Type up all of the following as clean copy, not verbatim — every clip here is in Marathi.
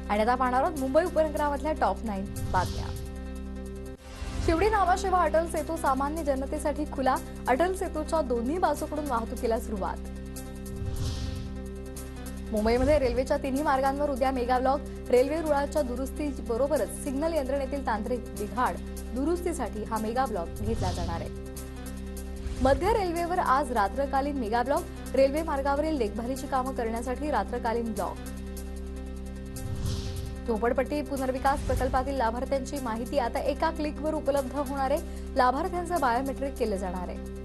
आणि आता पाहणार आहोत मुंबई उपनगरामधल्या टॉप 9 बातम्या। शिवडी नावाशिवा अटल सेतू सामान्य जनतेसाठी खुला, अटल सेतूच्या दोन्ही बाजूकडून वाहतुकीला सुरुवात। मुंबईमध्ये रेल्वेच्या तिन्ही मार्गांवर उद्या मेगा ब्लॉक, रेल्वे रुळाच्या दुरुस्तीबरोबरच सिग्नल यंत्रणेतील तांत्रिक बिघाड दुरुस्तीसाठी हा मेगा ब्लॉक घेतला जाणार आहे। मध्य रेल्वेवर आज रात्रकालीन मेगा ब्लॉक, रेल्वे मार्गावरील देखभालीची कामे करण्यासाठी रात्रकालीन ब्लॉक। झोपडपट्टी पुनर्विकास प्रकल्पातील लाभार्थ्यांची माहिती आता एका क्लिकवर उपलब्ध होणार आहे। लाभार्थ्यांचे बायोमेट्रिक केले जाणार आहे।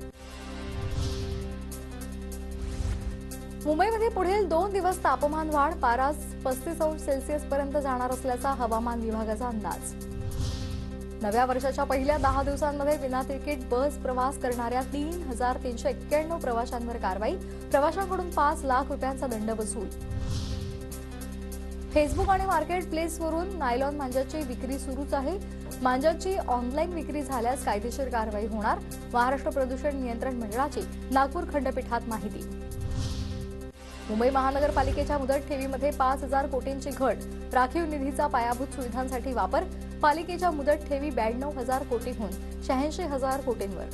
मुंबईमध्ये पुढील 2 दिवस तापमान वाढ, पारा 35°C पर्यंत जाणार असल्याचा हवामान विभागाचा अंदाज। नव्या वर्षाच्या पहिल्या 10 दिवसांमध्ये विना तिकीट बस प्रवास करणाऱ्या 3,391 प्रवाशांवर कारवाई, प्रवाशांकडून 5 लाख रुपयांचा दंड वसूल। फेसबुक आणि मार्केट प्लेसवरून नायलॉन मांजाची विक्री सुरूच आहे। मांजाची ऑनलाईन विक्री झाल्यास कायदेशीर कारवाई होणार, महाराष्ट्र प्रदूषण नियंत्रण मंडळाची नागपूर खंडपीठात माहिती। मुंबई महानगरपालिकेच्या मुदत ठेवीमध्ये 5,000 कोटींची घट, राखीव निधीचा पायाभूत सुविधांसाठी वापर, पालिकेच्या मुदत ठेवी 92,000 कोटींहून 86,000 कोटींवर।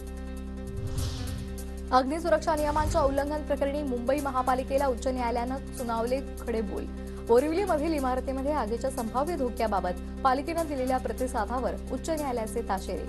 अग्निसुरक्षा नियमांच्या उल्लंघन प्रकरणी मुंबई महापालिकेला उच्च न्यायालयानं सुनावले खडे बोल। बोरिवलीमधील इमारतीमध्ये आगीच्या संभाव्य धोक्याबाबत पालिकेनं दिलेल्या प्रतिसादावर उच्च न्यायालयाचे ताशेरे।